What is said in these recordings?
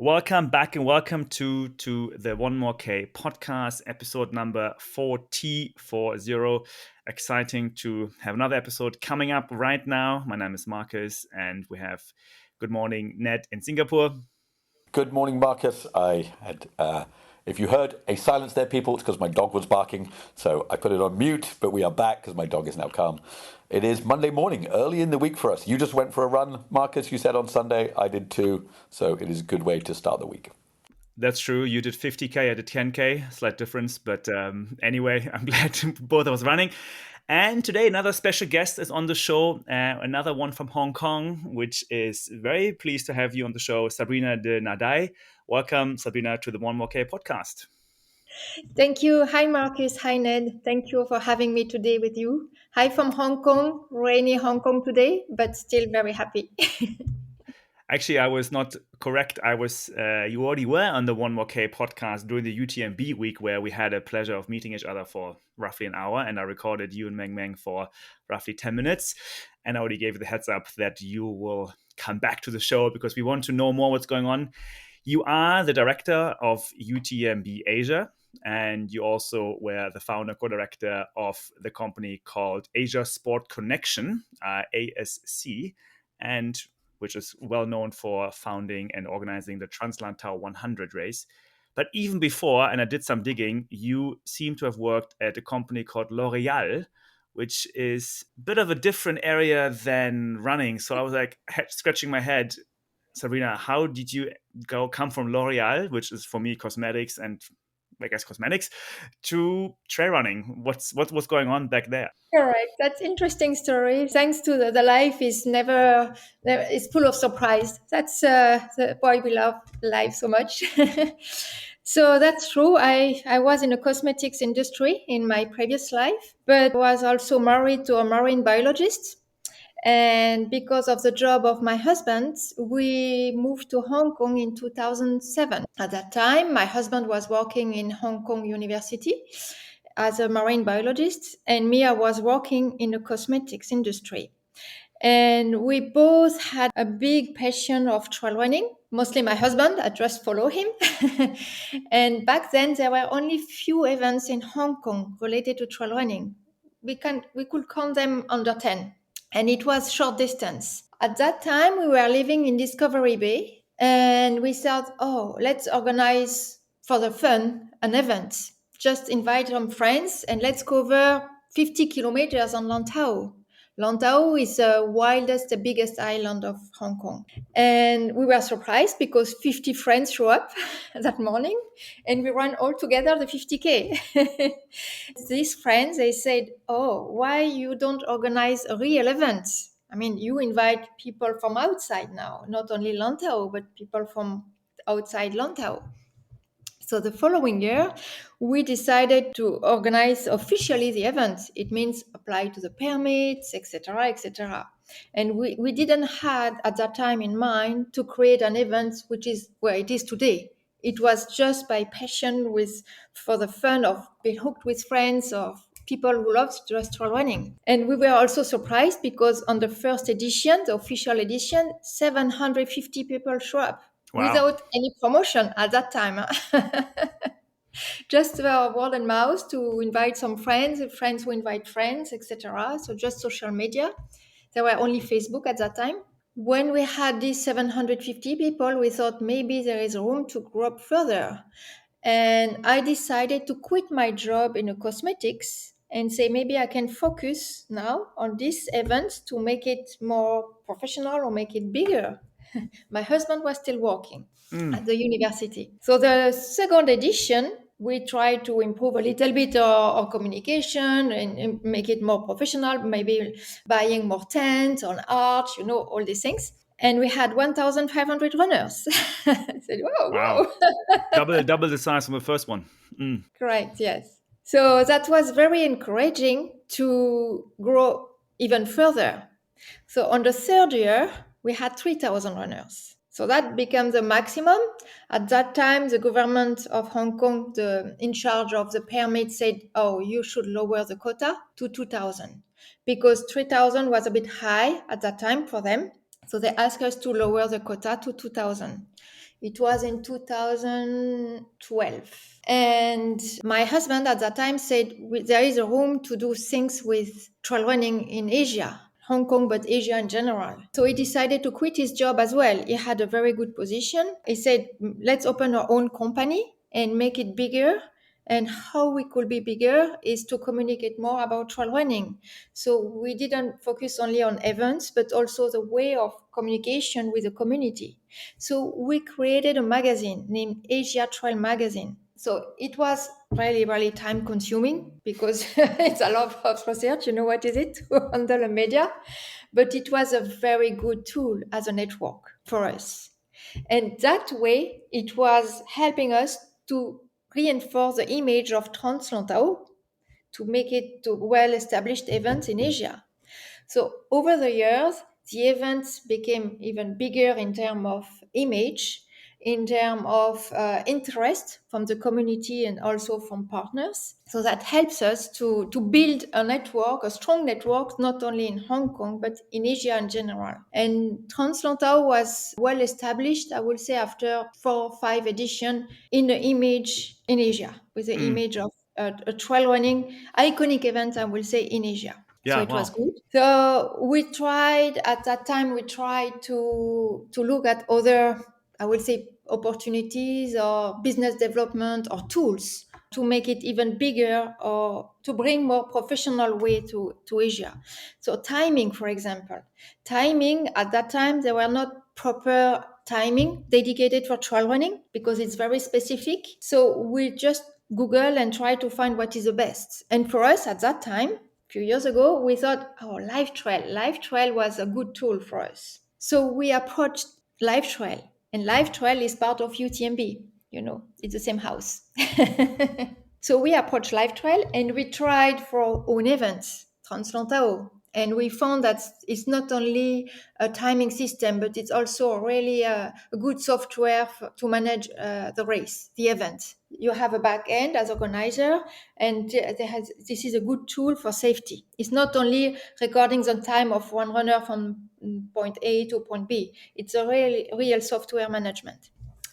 Welcome back and welcome to the One More K podcast, episode number 4040. Exciting to have another episode coming up right now. My name is Markus and we have Good Morning Ned in Singapore. Good morning, Marcus. I had, if you heard a silence there, people, it's because my dog was barking. So I put it on mute, but we are back because my dog is now calm. It is Monday morning, early in the week for us. You just went for a run, Marcus, you said on Sunday. I did too. So it is a good way to start the week. That's true. You did 50K, I did 10K, slight difference. But anyway, I'm glad both of us running. And today, another special guest is on the show, another one from Hong Kong, which is very pleased to have you on the show, Sabrina de Nadai. Welcome, Sabrina, to the One More K podcast. Thank you. Hi, Marcus. Hi, Ned. Thank you for having me today with you. Hi from Hong Kong, rainy Hong Kong today, but still very happy. Actually, I was not correct. You already were on the One More K podcast during the UTMB week, where we had a pleasure of meeting each other for roughly an hour, and I recorded you and Meng Meng for roughly 10 minutes. And I already gave you the heads up that you will come back to the show because we want to know more what's going on. You are the director of UTMB Asia, and you also were the founder, co-director of the company called Asia Sport Connection, ASC, and which is well known for founding and organizing the TransLantau 100 race. But even before, and I did some digging, you seem to have worked at a company called L'Oreal, which is a bit of a different area than running. So I was like scratching my head, Sabrina, how did you come from L'Oreal, which is for me cosmetics and I guess cosmetics, to trail running? What was going on back there? Correct. That's interesting story. Thanks to the life is never it's full of surprise. That's why we love life so much. So that's true. I was in the cosmetics industry in my previous life, but was also married to a marine biologist. And because of the job of my husband, we moved to Hong Kong in 2007. At that time, my husband was working in Hong Kong University as a marine biologist, and me, I was working in the cosmetics industry. And we both had a big passion of trail running. Mostly my husband, I just follow him. And back then, there were only few events in Hong Kong related to trail running. We could count them under 10. And it was short distance. At that time, we were living in Discovery Bay, and we thought, let's organize for the fun an event. Just invite some friends and let's cover 50 kilometers on Lantau. Lantau is the wildest, the biggest island of Hong Kong. And we were surprised because 50 friends show up that morning and we ran all together the 50K. These friends, they said, why you don't organize a real event? I mean, you invite people from outside now, not only Lantau, but people from outside Lantau. So the following year, we decided to organize officially the event. It means apply to the permits, etc., etc. And we didn't have at that time in mind to create an event which is where it is today. It was just by passion for the fun of being hooked with friends, of people who love just trail running. And we were also surprised because on the first edition, the official edition, 750 people show up. Wow. Without any promotion at that time. Just word and mouth to invite some friends who invite friends, etc. So just social media. There were only Facebook at that time. When we had these 750 people, we thought maybe there is room to grow up further. And I decided to quit my job in the cosmetics and say maybe I can focus now on this event to make it more professional or make it bigger. My husband was still working at the university. So the second edition, we tried to improve a little bit our communication and make it more professional, maybe buying more tents on art, all these things. And we had 1,500 runners. I said, wow. double the size of the first one. Correct, yes. So that was very encouraging to grow even further. So on the third year, we had 3,000 runners. So that became the maximum. At that time, the government of Hong Kong, in charge of the permit, said, you should lower the quota to 2,000 because 3,000 was a bit high at that time for them. So they asked us to lower the quota to 2,000. It was in 2012. And my husband at that time said, there is a room to do things with trail running in Asia, Hong Kong, but Asia in general. So he decided to quit his job as well. He had a very good position. He said, let's open our own company and make it bigger. And how we could be bigger is to communicate more about trail running. So we didn't focus only on events, but also the way of communication with the community. So we created a magazine named Asia Trail Magazine. So it was really, really time consuming because it's a lot of research. You know what is it to handle a media? But it was a very good tool as a network for us. And that way, it was helping us to reinforce the image of TransLantau to make it to well-established events in Asia. So over the years, the events became even bigger in terms of image, in terms of interest from the community and also from partners. So that helps us to build a network, a strong network, not only in Hong Kong, but in Asia in general. And TransLantau was well established, I would say, after 4 or 5 editions in the image in Asia, with the image of a trail running iconic event, I will say, in Asia. So Yeah, it was wow. good. So we tried at that time. We tried to look at other, I would say, opportunities or business development or tools to make it even bigger or to bring more professional way to Asia. So timing, for example, timing at that time there were not proper timing dedicated for trail running because it's very specific. So we just Google and try to find what is the best. And for us at that time, few years ago, we thought, Live Trail. Live Trail was a good tool for us. So we approached Live Trail, and Live Trail is part of UTMB. You know, it's the same house. So we approached Live Trail and we tried for our own events, TransLantau. And we found that it's not only a timing system, but it's also really a good software to manage the race, the event. You have a back end as organizer, and this is a good tool for safety. It's not only recording the time of one runner from point A to point B. It's a real software management.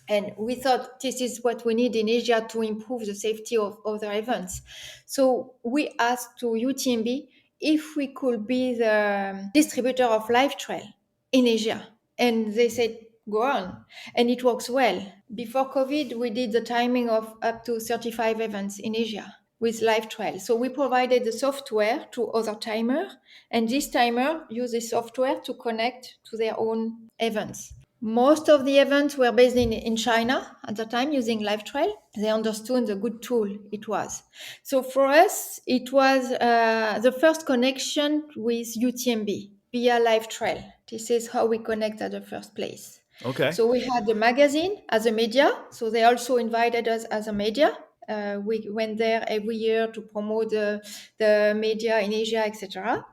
And we thought this is what we need in Asia to improve the safety of other events. So we asked to UTMB if we could be the distributor of Live Trail in Asia. And they said, go on. And it works well. Before COVID, we did the timing of up to 35 events in Asia with Live Trail. So we provided the software to other timer, and this timer uses software to connect to their own events. Most of the events were based in China at the time using Live Trail. They understood the good tool it was. So for us, it was the first connection with UTMB via Live Trail. This is how we connect at the first place. Okay. So we had the magazine as a media. So they also invited us as a media. We went there every year to promote the media in Asia, etc.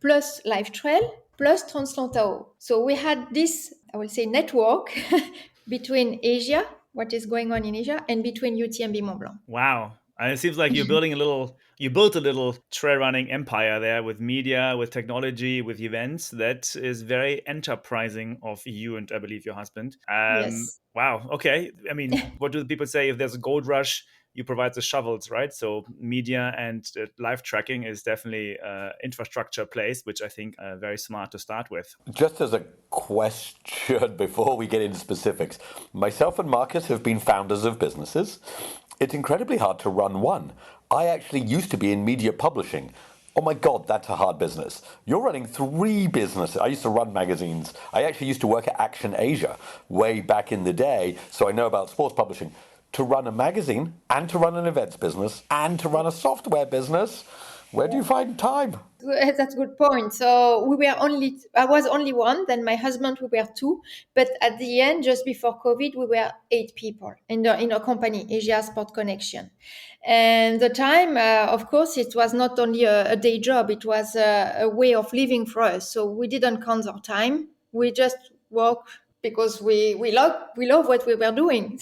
Plus Live Trail, plus TransLantau. So we had this, I will say, network between Asia, what is going on in Asia, and between UTMB Mont Blanc. Wow. And it seems like you built a little trail running empire there with media, with technology, with events. That is very enterprising of you and I believe your husband. Yes. Wow. Okay. I mean, what do the people say? If there's a gold rush, you provide the shovels, right? So media and live tracking is definitely infrastructure place, which I think very smart to start with. Just as a question before we get into specifics, myself and Marcus have been founders of businesses. It's incredibly hard to run one. I actually used to be in media publishing. Oh my God, that's a hard business. You're running 3 businesses. I used to run magazines. I actually used to work at Action Asia way back in the day, so I know about sports publishing. To run a magazine and to run an events business and to run a software business, where do you find time? That's a good point. So I was only one, then my husband, we were 2. But at the end, just before COVID, we were 8 people in our company, Asia Sport Connection. And the time, of course, it was not only a day job, it was a way of living for us. So we didn't count our time. We just work because we love what we were doing.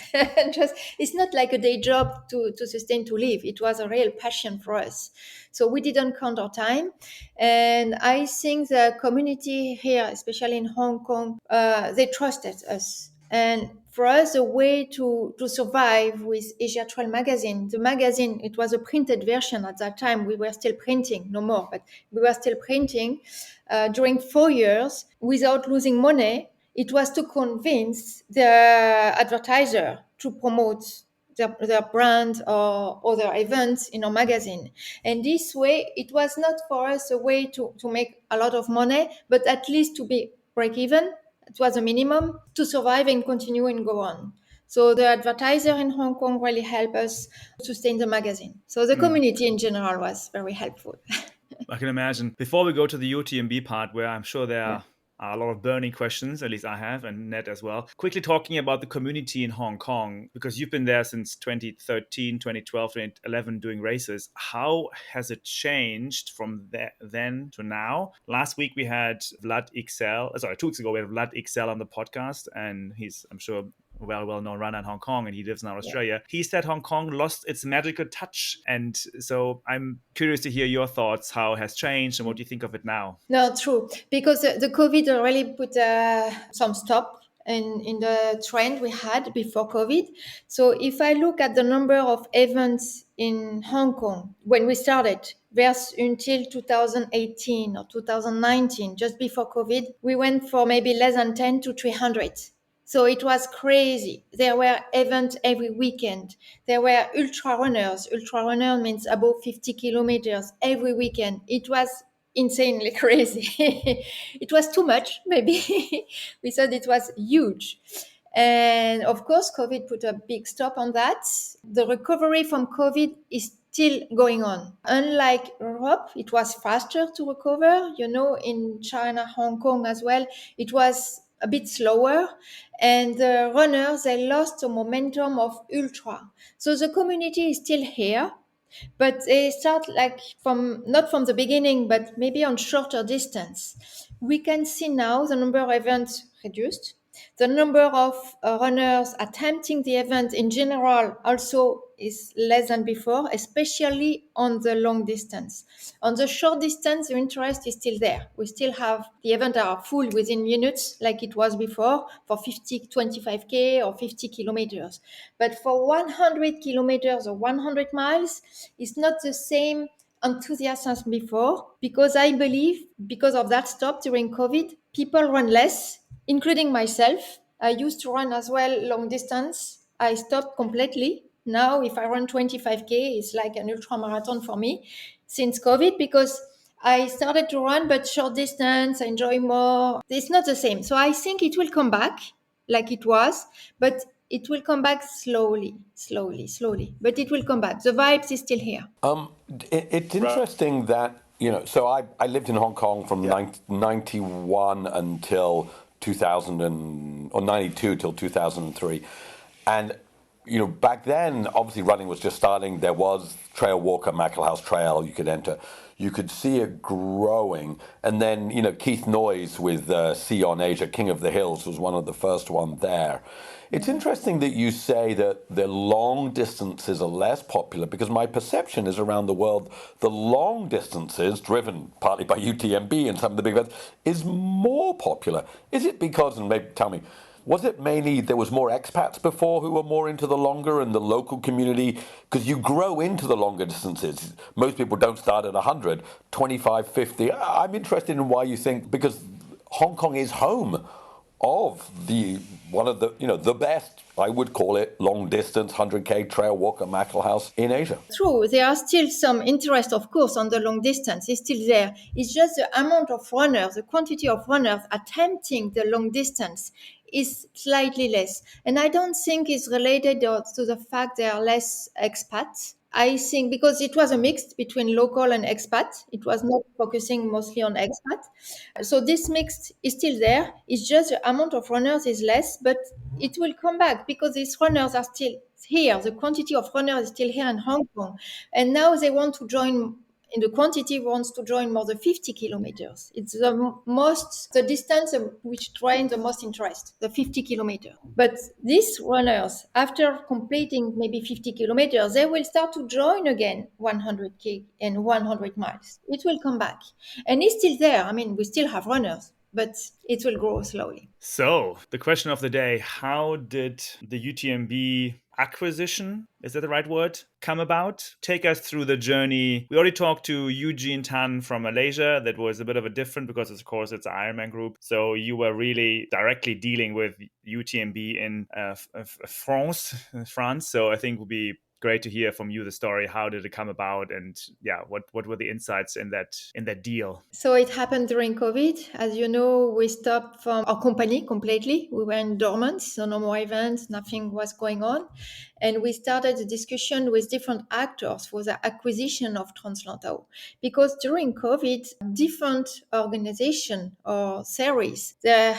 Just it's not like a day job to sustain to live. It was a real passion for us. So we didn't count our time. And I think the community here, especially in Hong Kong, they trusted us. And for us, a way to survive with Asia Trail magazine. The magazine, it was a printed version at that time. We were still printing, no more, but we were still printing during 4 years without losing money. It was to convince the advertiser to promote their brand or other events in our magazine. And this way, it was not for us a way to make a lot of money, but at least to be break even. It was a minimum to survive and continue and go on. So the advertiser in Hong Kong really helped us sustain the magazine. So the community in general was very helpful. I can imagine. Before we go to the UTMB part, where I'm sure there are a lot of burning questions, at least I have, and Ned as well. Quickly talking about the community in Hong Kong, because you've been there since 2013, 2012, 2011 doing races. How has it changed from then to now? Last week we had 2 weeks ago we had Vlad XL on the podcast, and he's, I'm sure, well-known runner in Hong Kong, and he lives now in Australia. He said Hong Kong lost its magical touch. And so I'm curious to hear your thoughts, how it has changed and what do you think of it now? No, true. Because the COVID really put some stop in the trend we had before COVID. So if I look at the number of events in Hong Kong when we started versus until 2018 or 2019, just before COVID, we went for maybe less than 10 to 300. So it was crazy. There were events every weekend. There were ultra runners. Ultra runner means above 50 kilometers every weekend. It was insanely crazy. It was too much, maybe. We thought it was huge. And of course, COVID put a big stop on that. The recovery from COVID is still going on. Unlike Europe, it was faster to recover. You know, in China, Hong Kong as well, it was a bit slower. And the runners, they lost the momentum of ultra. So the community is still here, but they start like not from the beginning, but maybe on shorter distance. We can see now the number of events reduced. The number of runners attempting the event in general also is less than before, especially on the long distance. On the short distance, the interest is still there. We still have the events are full within minutes like it was before for 50, 25K or 50 kilometers. But for 100 kilometers or 100 miles, it's not the same enthusiasm before, because I believe because of that stop during COVID, people run less, including myself. I used to run as well long distance. I stopped completely. Now, if I run 25K, it's like an ultra marathon for me since COVID, because I started to run, but short distance, I enjoy more. It's not the same. So I think it will come back like it was, but it will come back slowly. But it will come back. The vibes is still here. It's interesting that, so I lived in Hong Kong from 91 until 2000 or 92 till 2003. And, back then, obviously running was just starting. There was Trail Walker, Mackelhouse Trail you could enter. You could see it growing. And then, Keith Noyes with Sea on Asia, King of the Hills, was one of the first one there. It's interesting that you say that the long distances are less popular, because my perception is around the world, the long distances, driven partly by UTMB and some of the big events, is more popular. Is it because, and maybe tell me, was it mainly there was more expats before who were more into the longer and the local community? Because you grow into the longer distances. Most people don't start at 100, 25, 50. I'm interested in why you think, because Hong Kong is home of one of the, the best, I would call it, long distance 100K trail walker Mackelhouse in Asia. True, there are still some interest, of course, on the long distance. It's still there. It's just the amount of runners, the quantity of runners attempting the long distance is slightly less. And I don't think it's related to the fact there are less expats. I think because it was a mix between local and expat. It was not focusing mostly on expat. So this mix is still there. It's just the amount of runners is less, but it will come back because these runners are still here. The quantity of runners is still here in Hong Kong. And now they want to join, in the quantity wants to join more than 50 kilometers. It's the distance which drains the most interest, the 50 kilometers. But these runners, after completing maybe 50 kilometers, they will start to join again 100K and 100 miles. It will come back. And it's still there. I mean, we still have runners. but it will grow slowly. So the question of the day, how did the UTMB acquisition, is that the right word, come about? Take us through the journey. We already talked to Eugene Tan from Malaysia. That was a bit of a different because, of course, it's an Ironman group. So you were really directly dealing with UTMB in France. So I think it would be great to hear from you the story. How did it come about, and what were the insights in that deal? So it happened during COVID. As you know, we stopped from our company completely. We went dormant, so no more events, nothing was going on. And we started a discussion with different actors for the acquisition of TransLantau. Because during COVID, different organizations or series, they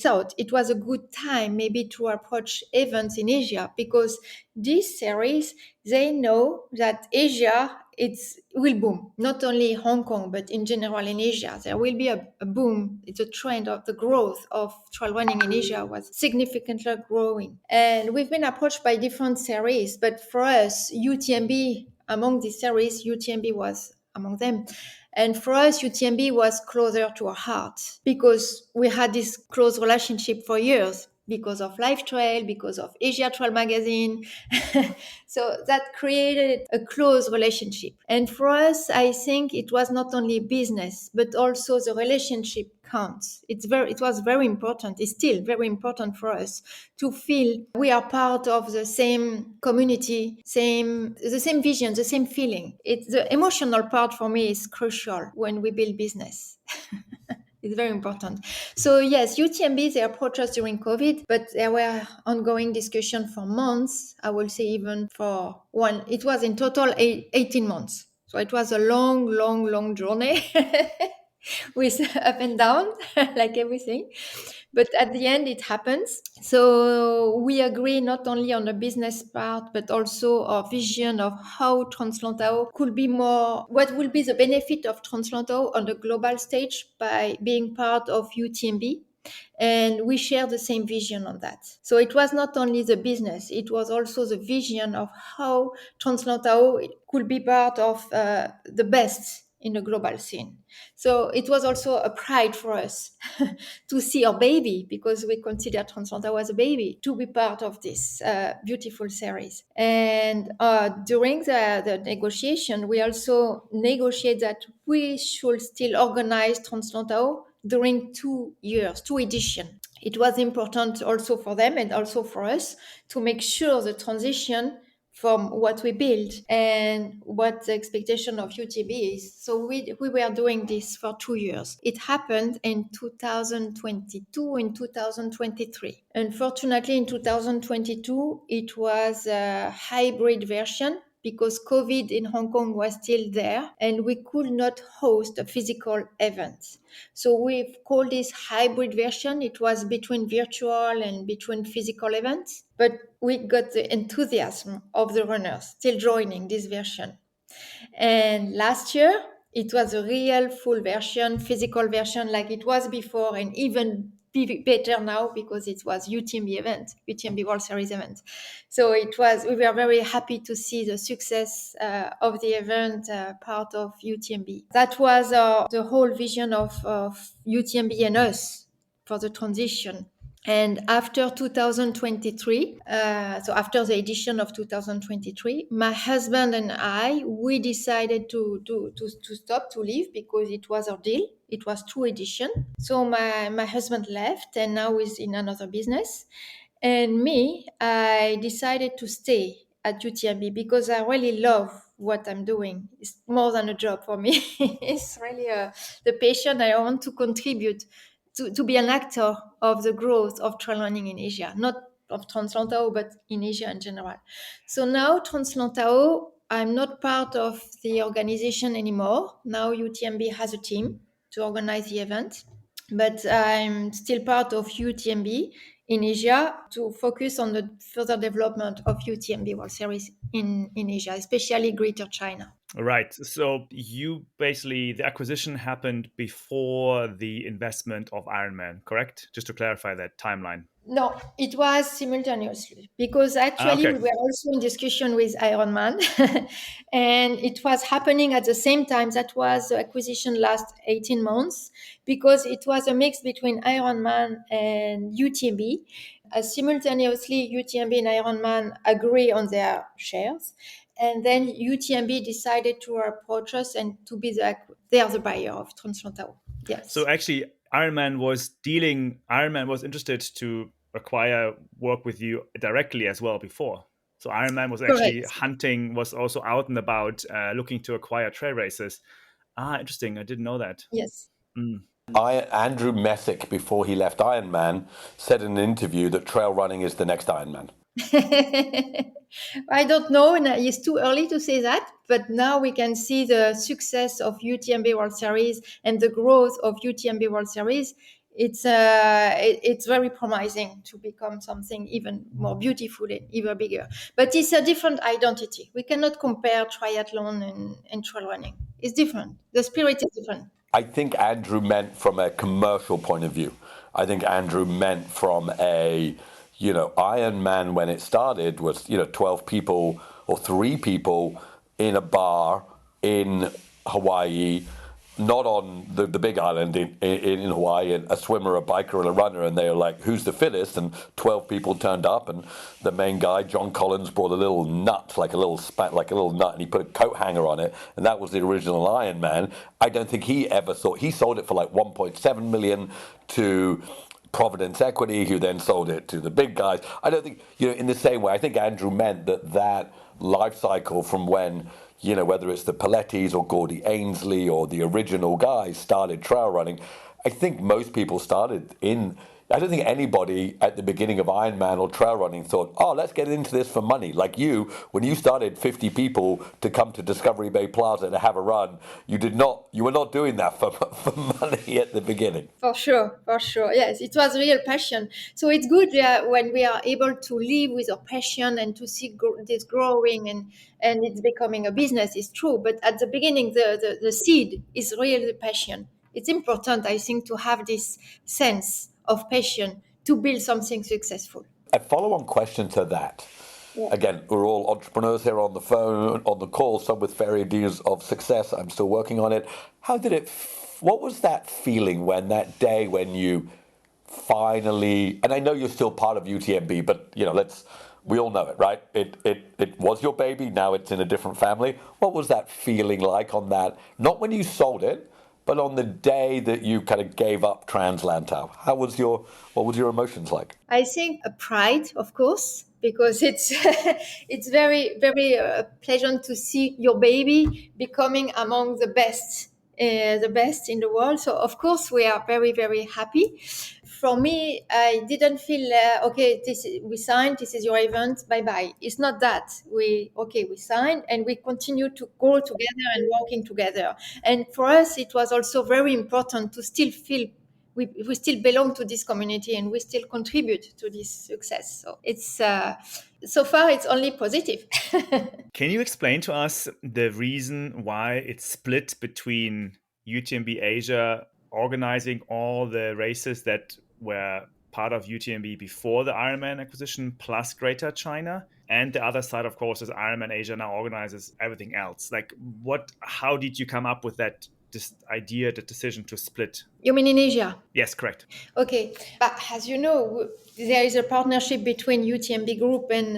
thought it was a good time maybe to approach events in Asia, because these series, they know that Asia it will boom, not only Hong Kong, but in general in Asia. There will be a boom. It's a trend of the growth of trail running in Asia was significantly growing. And we've been approached by different series, but for us, UTMB, among these series, UTMB was among them. And for us, UTMB was closer to our heart because we had this close relationship for years because of Life Trail, because of Asia Trail magazine. So that created a close relationship. And for us, I think it was not only business, but also the relationship counts. It was very important. It's still very important for us to feel we are part of the same community, the same vision, the same feeling. The emotional part for me is crucial when we build business. It's very important. So yes, UTMB, they approached us during COVID, but there were ongoing discussion for months. I will say even for one, it was in total 18 months. So it was a long journey with up and down, like everything. But at the end, it happens. So we agree not only on the business part, but also our vision of how TransLantau could be more, what will be the benefit of TransLantau on the global stage by being part of UTMB. And we share the same vision on that. So it was not only the business, it was also the vision of how TransLantau could be part of the best in the global scene. So it was also a pride for us to see our baby, because we consider TransLantau as a baby, to be part of this beautiful series. And during the negotiation, we also negotiate that we should still organize TransLantau during 2 years, 2 editions. It was important also for them and also for us to make sure the transition from what we build and what the expectation of UTB is. So we were doing this for 2 years. It happened in 2022 and 2023. Unfortunately, in 2022, it was a hybrid version because COVID in Hong Kong was still there and we could not host a physical event. So we've called this hybrid version. It was between virtual and between physical events, but we got the enthusiasm of the runners still joining this version. And last year, it was a real full version, physical version like it was before, and even better now because it was UTMB World Series event. So we were very happy to see the success of the event, part of UTMB. That was the whole vision of UTMB and us for the transition. And after 2023, so after the edition of 2023, my husband and I, we decided to stop, to leave, because it was our deal. It was 2 editions. So my husband left and now is in another business. And me, I decided to stay at UTMB because I really love what I'm doing. It's more than a job for me. It's really the passion I want to contribute to be an actor of the growth of trail running in Asia, not of TransLantau, but in Asia in general. So now TransLantau, I'm not part of the organization anymore. Now UTMB has a team to organize the event, but I'm still part of UTMB in Asia to focus on the further development of UTMB World Series in Asia, especially Greater China. Right. So you basically, the acquisition happened before the investment of Ironman, correct? Just to clarify that timeline. No, it was simultaneously because Ah, actually okay. we were also in discussion with Ironman, and it was happening at the same time. That was the acquisition last 18 months because it was a mix between Ironman and UTMB. Simultaneously, UTMB and Ironman agree on their shares, and then UTMB decided to approach us and to be they are the buyer of TransLantau. So Yes. actually, Ironman was interested to acquire work with you directly as well before. So Ironman was actually Correct. hunting, was also out and about looking to acquire trail races. Ah, interesting. I didn't know that. Yes. Mm. Andrew Messick, before he left Ironman, said in an interview that trail running is the next Ironman. I don't know, and it's too early to say that. But now we can see the success of UTMB World Series and the growth of UTMB World Series. It's very promising to become something even more beautiful and even bigger. But it's a different identity. We cannot compare triathlon and trail running. It's different. The spirit is different. I think Andrew meant from a commercial point of view. I think Andrew meant from Iron Man when it started was, 12 people or 3 people in a bar in Hawaii, not on the big island in Hawaii, and a swimmer, a biker, and a runner, and they were like, "Who's the fittest?" And 12 people turned up, and the main guy, John Collins, brought a little nut, like a little nut, and he put a coat hanger on it, and that was the original Iron Man. I don't think he ever thought he sold it for like 1.7 million to Providence Equity, who then sold it to the big guys. I don't think, in the same way, I think Andrew meant that life cycle from when, whether it's the Palettis or Gordy Ainsley or the original guys started trail running. I think most people I don't think anybody at the beginning of Ironman or trail running thought, oh, let's get into this for money. Like you, when you started 50 people to come to Discovery Bay Plaza to have a run, you were not doing that for money at the beginning. For sure, for sure. Yes, it was real passion. So it's good when we are able to live with our passion and to see this growing and it's becoming a business. It's true. But at the beginning, the seed is really the passion. It's important, I think, to have this sense of passion to build something successful. A follow-on question to that. Yeah. Again, we're all entrepreneurs here on the phone, on the call, some with varying degrees of success. I'm still working on it. What was that feeling that day when you finally, and I know you're still part of UTMB, but we all know it, right? It was your baby, now it's in a different family. What was that feeling like on that? Not when you sold it, but on the day that you kind of gave up TransLantau. What was your emotions like? I think a pride, of course, because it's it's very very pleasant to see your baby becoming among the best in the world. So of course we are very very happy. For me, I didn't feel okay. We signed. This is your event. Bye bye. It's not that we signed and we continue to go together and working together. And for us, it was also very important to still feel we still belong to this community and we still contribute to this success. So it's so far it's only positive. Can you explain to us the reason why it's split between UTMB Asia organizing all the races that were part of UTMB before the Ironman acquisition, plus Greater China, and the other side, of course, is Ironman Asia now organizes everything else? Like, how did you come up with this idea, the decision to split? You mean in Asia? Yes, correct. Okay, but as you know, there is a partnership between UTMB Group and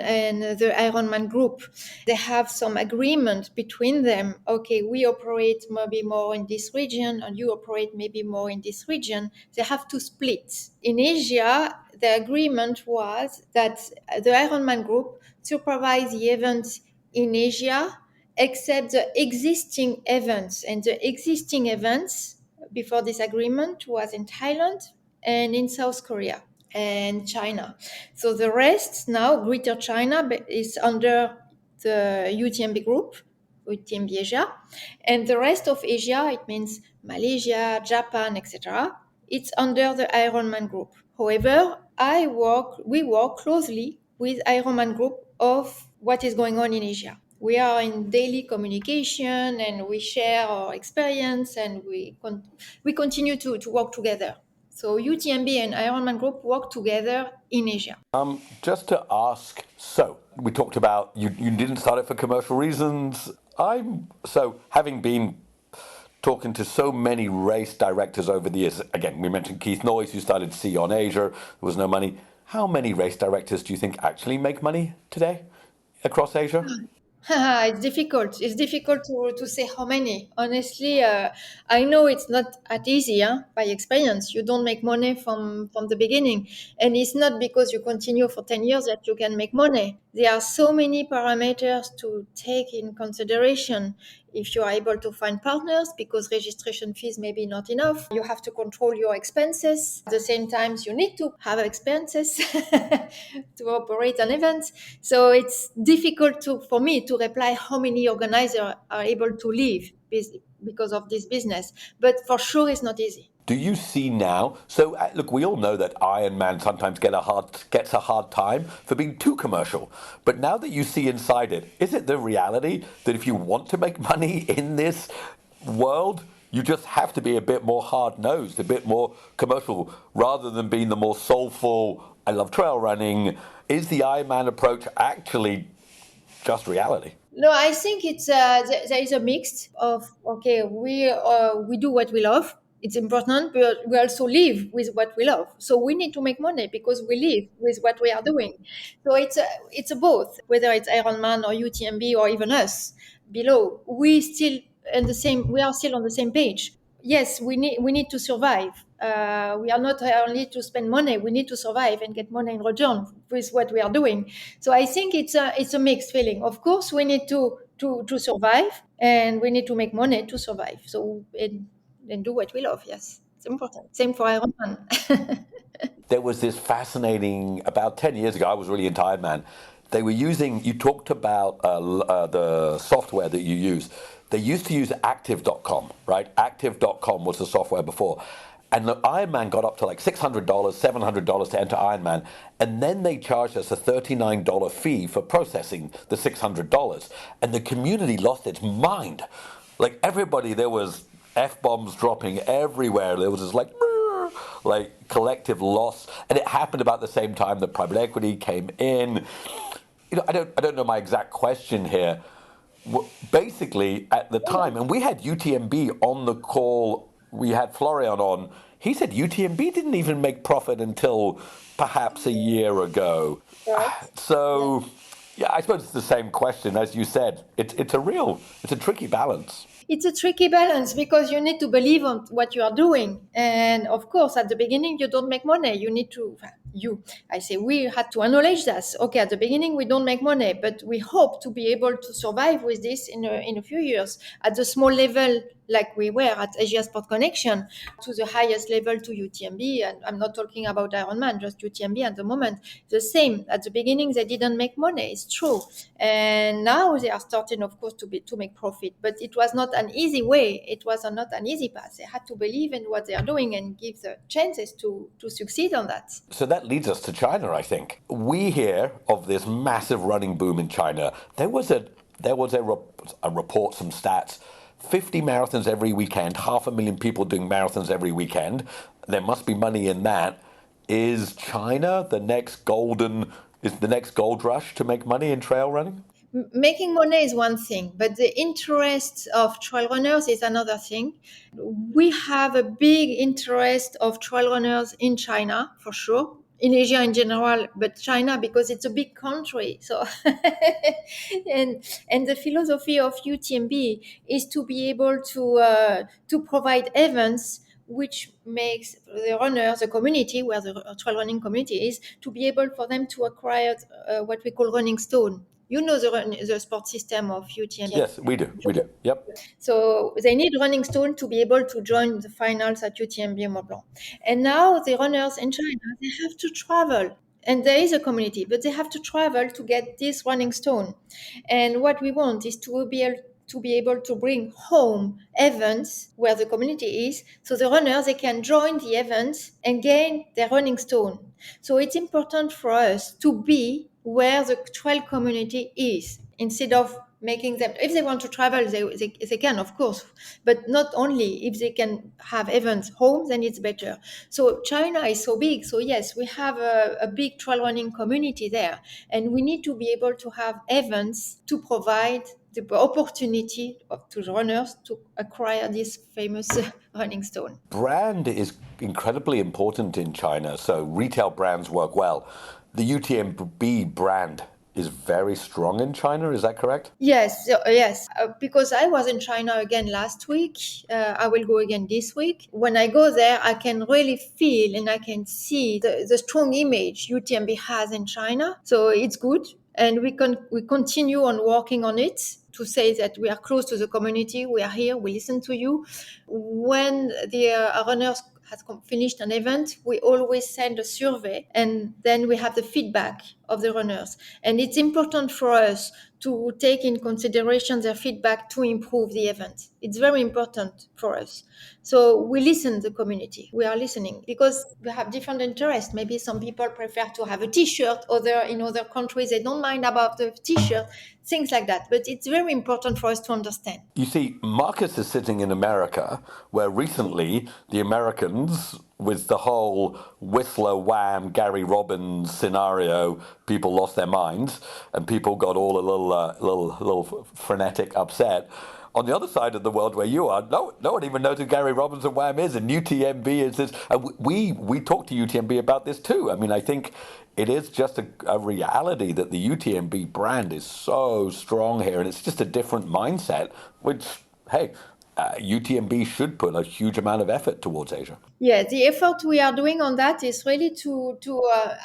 the Ironman Group. They have some agreement between them. Okay, we operate maybe more in this region, and you operate maybe more in this region. They have to split. In Asia, the agreement was that the Ironman Group supervise the events in Asia, except the existing events, and the existing events before this agreement was in Thailand and in South Korea and China. So the rest now, Greater China is under the UTMB group, UTMB Asia, and the rest of Asia, it means Malaysia, Japan, etc. It's under the Ironman group. However, we work closely with Ironman group of what is going on in Asia. We are in daily communication and we share our experience and we continue to work together. So UTMB and Ironman Group work together in Asia. Just to ask, so we talked about you didn't start it for commercial reasons. Having been talking to so many race directors over the years, again, we mentioned Keith Noyes, who started C on Asia, there was no money. How many race directors do you think actually make money today across Asia? It's difficult. It's difficult to say how many. Honestly, I know it's not that easy, by experience. You don't make money from the beginning. And it's not because you continue for 10 years that you can make money. There are so many parameters to take in consideration. If you are able to find partners, because registration fees may be not enough, you have to control your expenses. At the same time, you need to have expenses to operate an event. So it's difficult for me to reply how many organizers are able to live because of this business. But for sure, it's not easy. Do you see now? So look, we all know that Ironman sometimes gets a hard time for being too commercial. But now that you see inside it, is it the reality that if you want to make money in this world, you just have to be a bit more hard-nosed, a bit more commercial, rather than being the more soulful, I love trail running? Is the Ironman approach actually just reality? No, I think it's there is a mix of okay, we do what we love. It's important, but we also live with what we love. So we need to make money because we live with what we are doing. So it's a both. Whether it's Ironman or UTMB or even us below, we are still on the same page. Yes, we need to survive. We are not only to spend money; we need to survive and get money in return with what we are doing. So I think it's a mixed feeling. Of course, we need to survive, and we need to make money to survive. So and do what we love. Yes, it's important. Same for Ironman. There was this fascinating, about 10 years ago, I was really into Ironman. They were using, you talked about the software that you use. They used to use active.com, right? Active.com was the software before. And the Ironman got up to like $600, $700 to enter Ironman. And then they charged us a $39 fee for processing the $600. And the community lost its mind. Like everybody, there was F-bombs dropping everywhere. There was this like collective loss. And it happened about the same time that private equity came in. I don't know my exact question here. Basically, at the time, and we had UTMB on the call, we had Florian on, he said UTMB didn't even make profit until perhaps a year ago. So, yeah, I suppose it's the same question. As you said, it's a tricky balance. It's a tricky balance because you need to believe on what you are doing. And of course, at the beginning, you don't make money. We had to acknowledge that. Okay, at the beginning, we don't make money, but we hope to be able to survive with this in a few years at the small level, like we were at Asia Sport Connection, to the highest level to UTMB. And I'm not talking about Ironman, just UTMB at the moment. The same. At the beginning, they didn't make money. It's true. And now they are starting, of course, to make profit. But it was not an easy way. It was not an easy path. They had to believe in what they are doing and give the chances to succeed on that. So that leads us to China, I think. We hear of this massive running boom in China. There was a report, some stats, 50 marathons every weekend, 500,000 people doing marathons every weekend. There must be money in that. Is China the next gold rush to make money in trail running? Making money is one thing, but the interest of trail runners is another thing. We have a big interest of trail runners in China, for sure, in Asia in general, but China because it's a big country. So, and the philosophy of UTMB is to be able to provide events which makes the runners, the community where the trail running community is, to be able for them to acquire what we call running stone. You know the sport system of UTMB. Yes, we do. Yep. So they need running stone to be able to join the finals at UTMB Mont Blanc. And now the runners in China, they have to travel. And there is a community, but they have to travel to get this running stone. And what we want is to be able to bring home events where the community is, so the runners, they can join the events and gain their running stone. So it's important for us to be where the trail community is, instead of making them, if they want to travel, they can, of course, but not only. If they can have events home, then it's better. So China is so big, so yes, we have a big trail running community there, and we need to be able to have events to provide the opportunity to runners to acquire this famous running stone. Brand is incredibly important in China, so retail brands work well. The UTMB brand is very strong in China, is that correct? Yes, because I was in China again last week. I will go again this week. When I go there, I can really feel and I can see the strong image UTMB has in China. So it's good. And we continue on working on it to say that we are close to the community. We are here. We listen to you. When the runners has finished an event, we always send a survey, and then we have the feedback of the runners. And it's important for us to take in consideration their feedback to improve the event. It's very important for us. So we listen to the community. We are listening because we have different interests. Maybe some people prefer to have a T-shirt. In other countries, they don't mind about the T-shirt, things like that. But it's very important for us to understand. You see, Marcus is sitting in America, where recently the Americans, with the whole Whistler Wham Gary Robbins scenario, people lost their minds and people got all a little frenetic, upset. On the other side of the world where you are, no one even knows who Gary Robbins and Wham is, and UTMB is this. We talked to UTMB about this too. I mean, I think it is just a reality that the UTMB brand is so strong here, and it's just a different mindset, which, hey, UTMB should put a huge amount of effort towards Asia. Yeah, the effort we are doing on that is really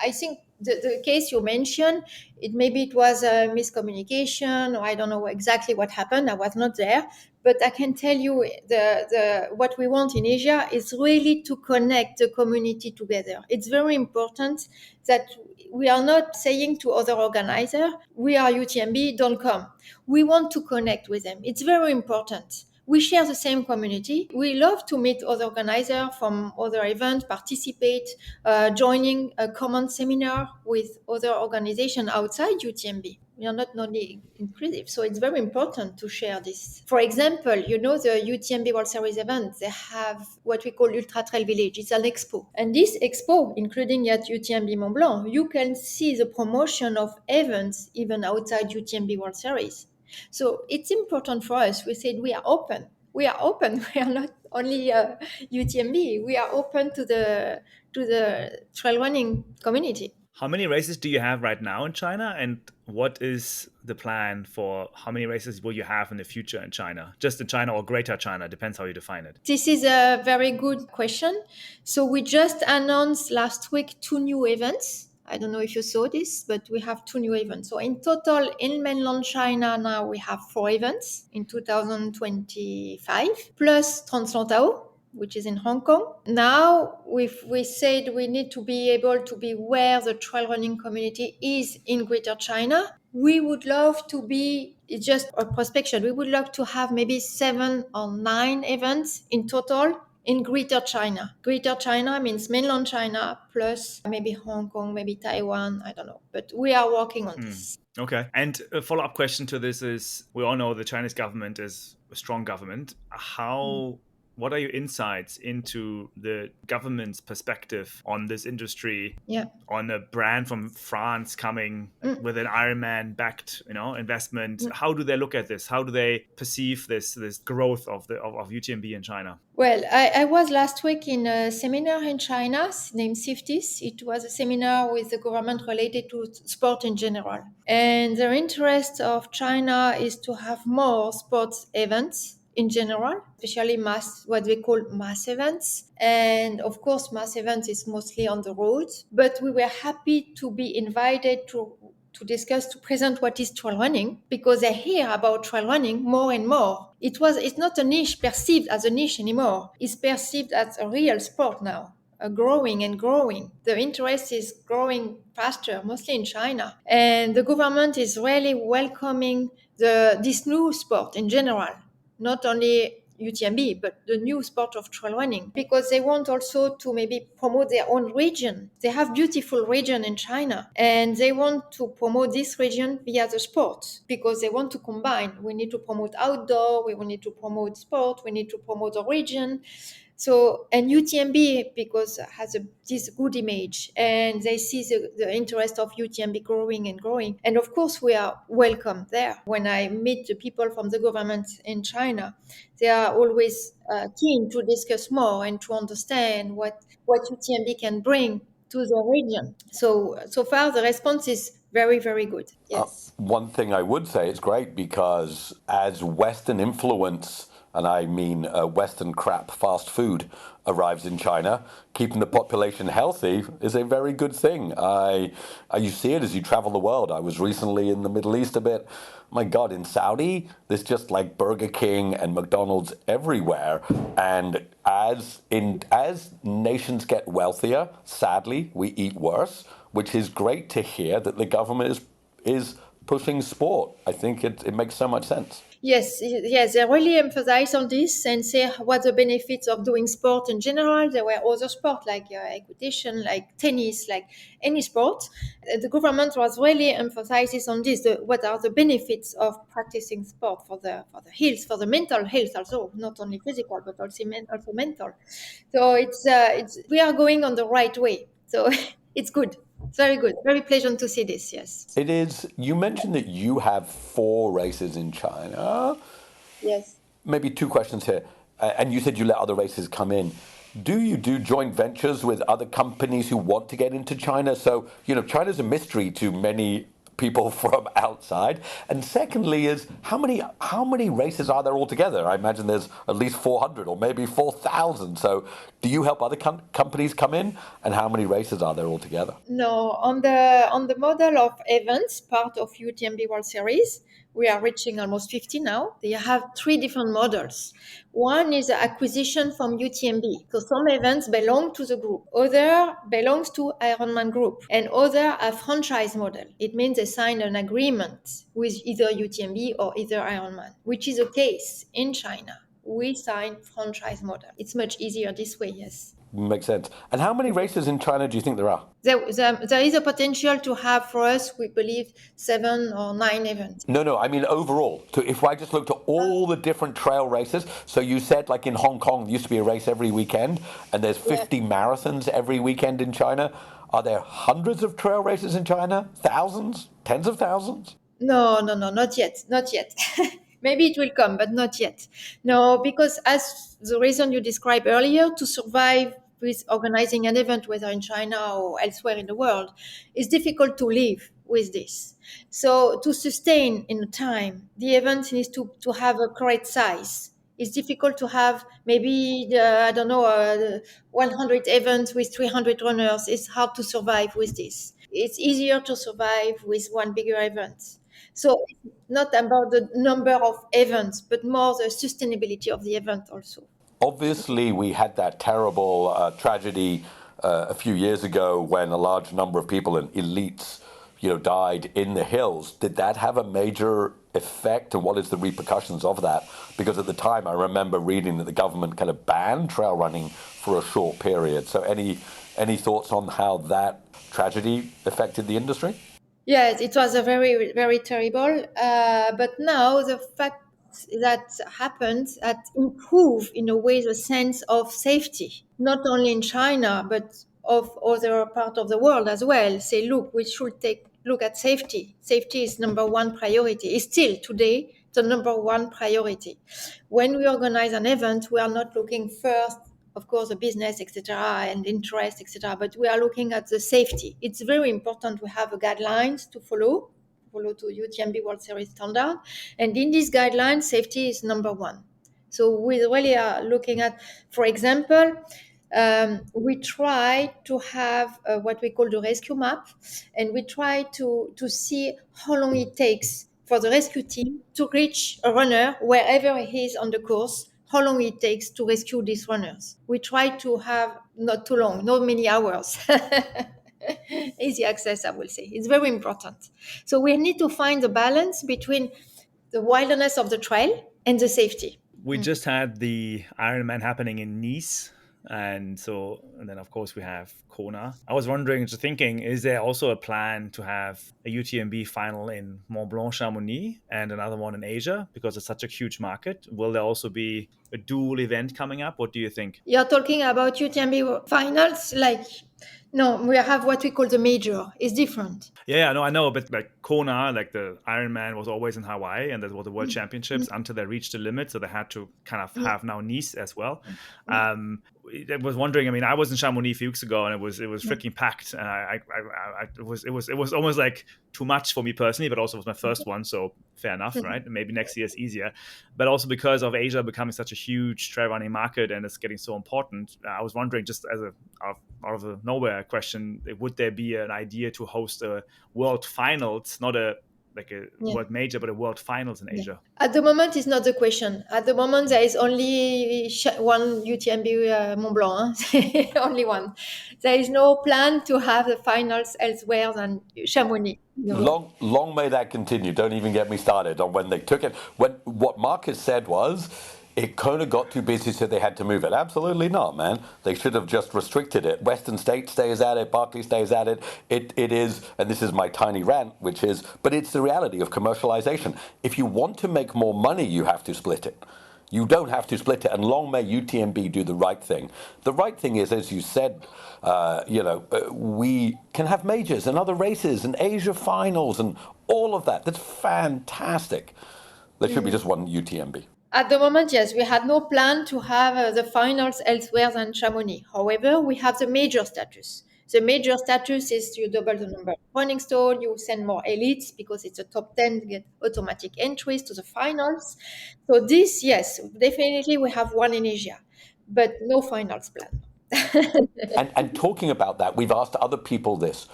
I think the case you mentioned, maybe it was a miscommunication, or I don't know exactly what happened. I was not there, but I can tell you what we want in Asia is really to connect the community together. It's very important that we are not saying to other organizers, we are UTMB, don't come. We want to connect with them. It's very important. We share the same community. We love to meet other organizers from other events, participate, joining a common seminar with other organizations outside UTMB. We are not only inclusive, so it's very important to share this. For example, the UTMB World Series event, they have what we call Ultra Trail Village. It's an expo. And this expo, including at UTMB Mont Blanc, you can see the promotion of events even outside UTMB World Series. So it's important for us. We said we are open. We are open. We are not only UTMB. We are open to the trail running community. How many races do you have right now in China? And what is the plan for how many races will you have in the future in China? Just in China or Greater China, depends how you define it. This is a very good question. So we just announced last week 2 new events. I don't know if you saw this, but we have 2 new events. So in total, in mainland China now we have 4 events in 2025, plus TransLantau, which is in Hong Kong. Now we said we need to be able to be where the trail running community is in Greater China. We would love to be, it's just a prospection, we would love to have maybe 7 or 9 events in total in Greater China. Greater China means mainland China plus maybe Hong Kong, maybe Taiwan, I don't know. But we are working on this. Okay. And a follow-up question to this is, we all know the Chinese government is a strong government. What are your insights into the government's perspective on this industry, on a brand from France coming with an Ironman backed, investment? How do they look at this? How do they perceive this growth of UTMB in China? Well, I was last week in a seminar in China named CIFTIS. It was a seminar with the government related to sport in general. And the interest of China is to have more sports events in general, especially what we call mass events. And of course, mass events is mostly on the road, but we were happy to be invited to discuss, to present what is trail running, because I hear about trail running more and more. It's not a niche perceived as a niche anymore. It's perceived as a real sport now. Growing and growing. The interest is growing faster, mostly in China. And the government is really welcoming this new sport in general. Not only UTMB, but the new sport of trail running, because they want also to maybe promote their own region. They have beautiful region in China, and they want to promote this region via the sport, because they want to combine. We need to promote outdoor, we need to promote sport, we need to promote the region. So, and UTMB, because it has this good image, and they see the interest of UTMB growing and growing. And of course, we are welcome there. When I meet the people from the government in China, they are always keen to discuss more and to understand what UTMB can bring to the region. So far, the response is very, very good. Yes. One thing I would say is great, because as Western influence, and I mean Western crap fast food, arrives in China, keeping the population healthy is a very good thing. You see it as you travel the world. I was recently in the Middle East a bit. My God, in Saudi, there's just like Burger King and McDonald's everywhere. And as nations get wealthier, sadly, we eat worse, which is great to hear that the government is pushing sport. I think it makes so much sense. Yes, they really emphasize on this and say what the benefits of doing sport in general. There were other sports like equitation, like tennis, like any sport. The government was really emphasizes on this. What are the benefits of practicing sport for the health, for the mental health also, not only physical but also mental. So it's we are going on the right way. So it's good. It's very good. Very pleasant to see this, yes. It is. You mentioned that you have 4 races in China. Yes. Maybe 2 questions here. And you said you let other races come in. Do you do joint ventures with other companies who want to get into China? So, China's a mystery to many people from outside. And secondly is, how many races are there altogether? I imagine there's at least 400 or maybe 4,000. So do you help other companies come in? And how many races are there altogether? No, on the model of events, part of UTMB World Series, we are reaching almost 50 now. They have 3 different models. One is acquisition from UTMB. So some events belong to the group. Other belongs to Ironman group. And other a franchise model. It means they sign an agreement with either UTMB or either Ironman, which is the case in China. We sign franchise model. It's much easier this way, yes. Makes sense. And how many races in China do you think there are? There is a potential to have, for us, we believe, 7 or 9 events. No, I mean overall. So if I just looked at all the different trail races, so you said like in Hong Kong, there used to be a race every weekend, and there's 50 marathons every weekend in China. Are there hundreds of trail races in China? Thousands? Tens of thousands? No, not yet. Maybe it will come, but not yet. No, because as the reason you described earlier, to survive with organizing an event, whether in China or elsewhere in the world, it's difficult to live with this. So to sustain in time, the event needs to have a correct size. It's difficult to have maybe, 100 events with 300 runners. It's hard to survive with this. It's easier to survive with one bigger event. So it's not about the number of events, but more the sustainability of the event also. Obviously, we had that terrible tragedy a few years ago when a large number of people and elites, died in the hills. Did that have a major effect, and what is the repercussions of that? Because at the time, I remember reading that the government kind of banned trail running for a short period. So any thoughts on how that tragedy affected the industry? Yes, it was a very, very terrible. But now the fact that happened that improve in a way the sense of safety, not only in China, but of other part of the world as well. Say, look, we should take look at safety. Safety is number 1 priority. It's still today the number 1 priority. When we organize an event, we are not looking first, of course, the business, etc., and interest, etc., but we are looking at the safety. It's very important we have guidelines to follow to UTMB World Series standard. And in these guidelines, safety is number 1. So we really are looking at, for example, we try to have what we call the rescue map, and we try to see how long it takes for the rescue team to reach a runner wherever he is on the course, how long it takes to rescue these runners. We try to have not too long, not many hours. Easy access, I will say. It's very important. So we need to find the balance between the wilderness of the trail and the safety. we just had the Ironman happening in Nice. And then of course we have Kona. I was wondering, just thinking, is there also a plan to have a UTMB final in Mont Blanc, Chamonix, and another one in Asia, because it's such a huge market? Will there also be a dual event coming up? What do you think? You're talking about UTMB finals, like no, we have what we call the major. It's different. Yeah, no, I know, but like Kona, like the Ironman was always in Hawaii, and that was the World Championships until they reached the limit, so they had to kind of have now Nice as well. I was wondering. I mean, I was in Chamonix a few weeks ago, and it was freaking packed, and it was almost like too much for me personally, but also it was my first one, so fair enough, right? Maybe next year is easier, but also because of Asia becoming such a huge trail running market and it's getting so important, I was wondering, just as out of the nowhere question, would there be an idea to host a world finals, not a world major, but a world finals in Asia? At the moment, it's not the question. At the moment, there is only one UTMB Mont Blanc, only one. There is no plan to have the finals elsewhere than Chamonix. No. Long may that continue. Don't even get me started on when they took it. What Marcus said was, it kind of got too busy, so they had to move it. Absolutely not, man. They should have just restricted it. Western State stays at it. Barclay stays at it. It is, and this is my tiny rant, but it's the reality of commercialization. If you want to make more money, you have to split it. You don't have to split it, and long may UTMB do the right thing. The right thing is, as you said, we can have majors and other races and Asia finals and all of that. That's fantastic. There should be just one UTMB. At the moment, yes, we had no plan to have the finals elsewhere than Chamonix. However, we have the major status. The major status is you double the number of running stone, you send more elites because it's a top 10 to get automatic entries to the finals. So this, yes, definitely we have one in Asia, but no finals plan. And talking about that, we've asked other people this.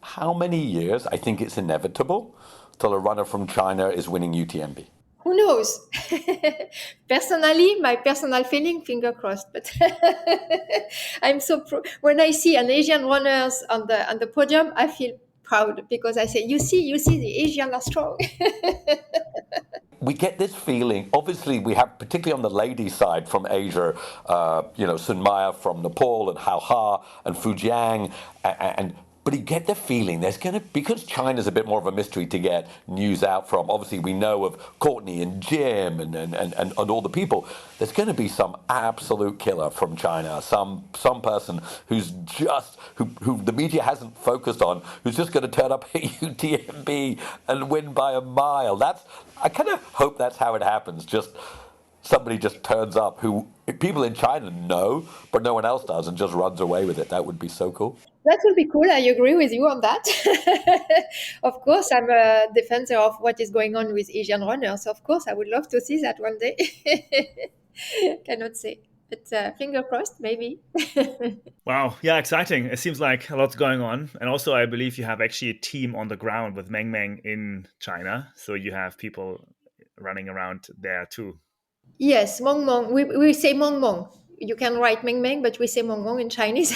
How many years, I think it's inevitable, till a runner from China is winning UTMB? Who knows? Personally, my personal feeling, finger crossed. But I'm so when I see an Asian runners on the podium, I feel proud because I say, you see, the Asians are strong. We get this feeling. Obviously, we have, particularly on the ladies' side from Asia, Sun Maya from Nepal and Hao Ha and Fujiang, but you get the feeling there's going to, because China's a bit more of a mystery to get news out from. Obviously, we know of Courtney and Jim and all the people. There's going to be some absolute killer from China, some person who's just who the media hasn't focused on, who's just going to turn up at UTMB and win by a mile. I kind of hope that's how it happens. Somebody just turns up who people in China know, but no one else does, and just runs away with it. That would be so cool. That would be cool. I agree with you on that. Of course, I'm a defender of what is going on with Asian runners. Of course, I would love to see that one day. Cannot say, but finger crossed, maybe. Wow. Yeah, exciting. It seems like a lot's going on. And also, I believe you have actually a team on the ground with Meng Meng in China. So you have people running around there too. Yes, Mong Mong. We say Mong Mong. You can write Meng Meng, but we say Mong Mong in Chinese.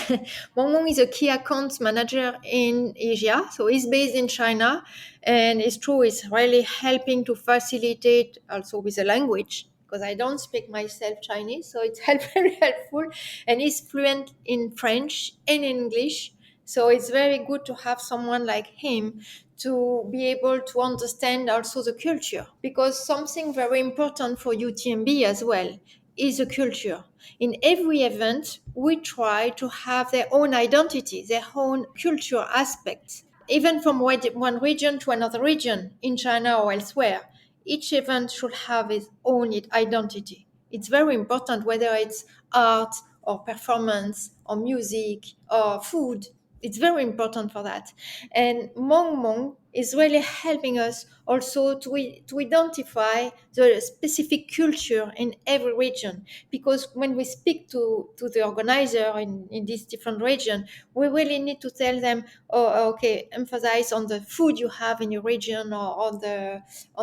Mong Mong is a key account manager in Asia. So he's based in China. And it's true, it's really helping to facilitate also with the language, because I don't speak myself Chinese. So it's very helpful. And he's fluent in French and English. So it's very good to have someone like him to be able to understand also the culture, because something very important for UTMB as well is the culture. In every event, we try to have their own identity, their own culture aspects, even from one region to another region in China or elsewhere. Each event should have its own identity. It's very important, whether it's art or performance or music or food. It's very important for that. And Mong Mong is really helping us also to identify the specific culture in every region. Because when we speak to the organizer in this different region, we really need to tell them, oh, okay, emphasize on the food you have in your region, or on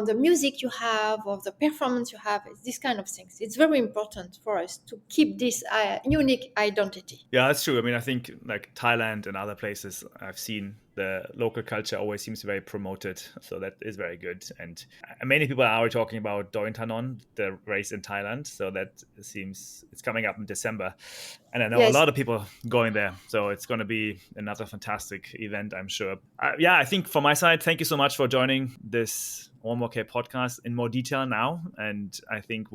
the music you have, or the performance you have, these kind of things. It's very important for us to keep this unique identity. Yeah, that's true. I mean, I think like Thailand and other places I've seen the local culture always seems very promoted. So that is very good. And many people are already talking about Dointanon, the race in Thailand. So that seems it's coming up in December. And I know a Yes. lot of people going there. So it's going to be another fantastic event, I'm sure. I think from my side, thank you so much for joining this 1MORE podcast in more detail now. And I think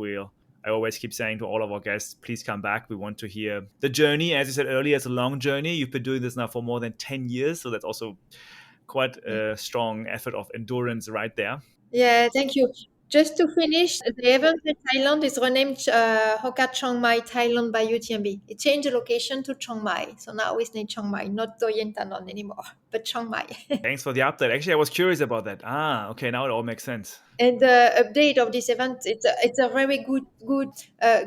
I always keep saying to all of our guests, please come back. We want to hear the journey. As you said earlier, it's a long journey. You've been doing this now for more than 10 years. So that's also quite a strong effort of endurance right there. Yeah, thank you. Just to finish, the event in Thailand is renamed Hoka Chiang Mai Thailand by UTMB. It changed the location to Chiang Mai. So now it's named Chiang Mai, not Doyentannon anymore, but Chiang Mai. Thanks for the update. Actually, I was curious about that. Okay, now it all makes sense. And the update of this event, it's a very good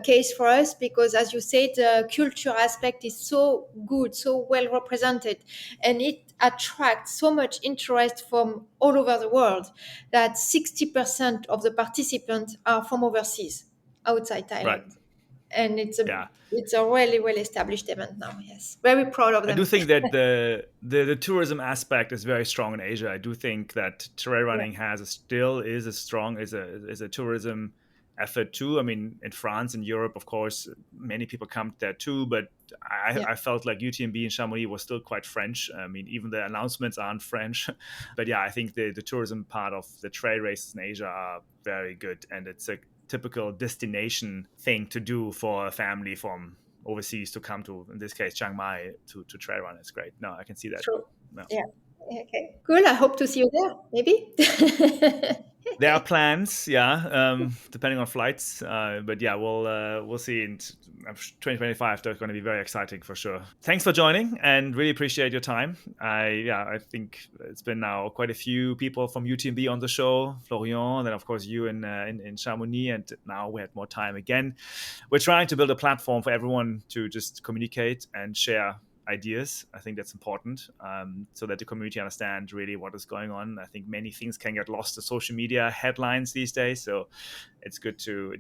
case for us because, as you said, the culture aspect is so good, so well represented, and it attracts so much interest from all over the world that 60% of the participants are from overseas, outside Right. Thailand, and it's Yeah. a really well established event now. Yes, very proud of I do them. think that the tourism aspect is very strong in Asia. I do think that trail running still is a strong is a tourism effort too. I mean, in France and Europe, of course, many people come there too. But I felt like UTMB in Chamonix was still quite French. I mean, even the announcements aren't French. But yeah, I think the tourism part of the trail races in Asia are very good, and it's a typical destination thing to do for a family from overseas to come to, in this case, Chiang Mai to trail run. It's great. No, I can see that. True. No. Yeah. Okay. Cool. I hope to see you there. Maybe. There are plans, depending on flights. But yeah, we'll see. In 2025, that's going to be very exciting for sure. Thanks for joining, and really appreciate your time. I think it's been now quite a few people from UTMB on the show, Florian, and then of course you in Chamonix, and now we had more time again. We're trying to build a platform for everyone to just communicate and share ideas. I think that's important, so that the community understands really what is going on. I think many things can get lost to social media headlines these days, so it's good to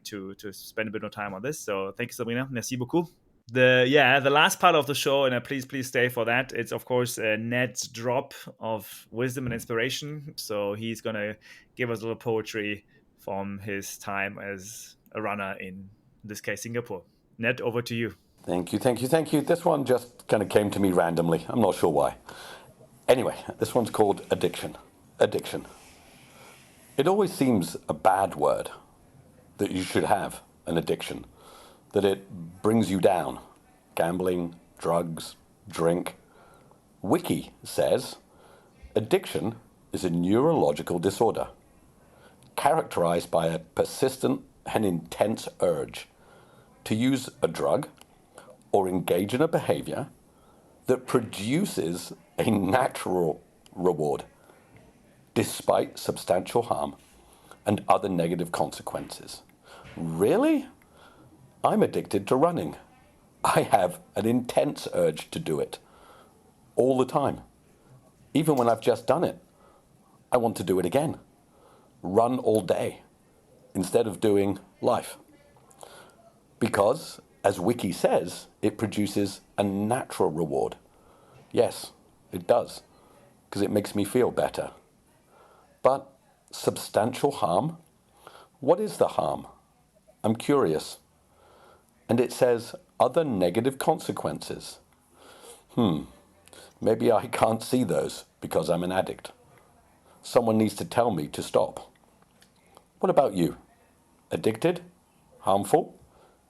spend a bit of time on this. So thank you, Sabrina. Merci beaucoup. The last part of the show, and please stay for that. It's of course Ned's drop of wisdom and inspiration. So he's gonna give us a little poetry from his time as a runner in this case Singapore. Ned, over to you. Thank you. This one just kind of came to me randomly. I'm not sure why. Anyway, this one's called addiction. Addiction. It always seems a bad word that you should have an addiction, that it brings you down. Gambling, drugs, drink. Wiki says addiction is a neurological disorder characterized by a persistent and intense urge to use a drug or engage in a behavior that produces a natural reward despite substantial harm and other negative consequences. Really? I'm addicted to running. I have an intense urge to do it all the time. Even when I've just done it, I want to do it again. Run all day instead of doing life. Because, as Wiki says, it produces a natural reward. Yes, it does, because it makes me feel better. But substantial harm? What is the harm? I'm curious. And it says other negative consequences. Maybe I can't see those because I'm an addict. Someone needs to tell me to stop. What about you? Addicted? Harmful?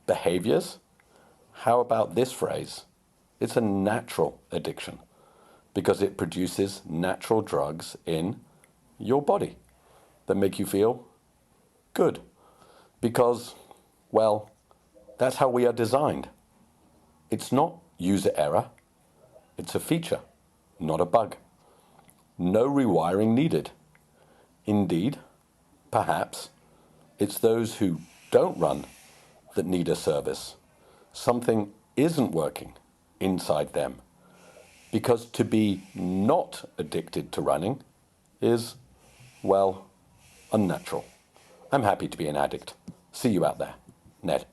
Behaviors? How about this phrase? It's a natural addiction because it produces natural drugs in your body that make you feel good. Because, well, that's how we are designed. It's not user error. It's a feature, not a bug. No rewiring needed. Indeed, perhaps, it's those who don't run that need a service. Something isn't working inside them. Because to be not addicted to running is, well, unnatural. I'm happy to be an addict. See you out there. Ned.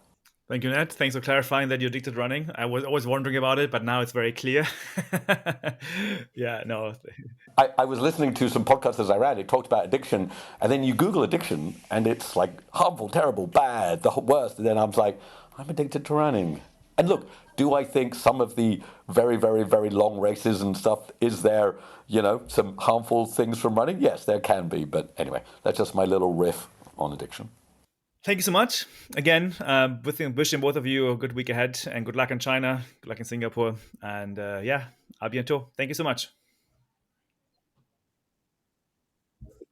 Thank you, Ned. Thanks for clarifying that you're addicted to running. I was always wondering about it, but now it's very clear. Yeah, no. I was listening to some podcasts as I ran. It talked about addiction, and then you Google addiction, and it's like harmful, terrible, bad, the worst. And then I was like, I'm addicted to running. And look, do I think some of the very, very, very long races and stuff, is there, some harmful things from running? Yes, there can be. But anyway, that's just my little riff on addiction. Thank you so much. Again, wishing both of you a good week ahead and good luck in China, good luck in Singapore. And à bientôt. Thank you so much.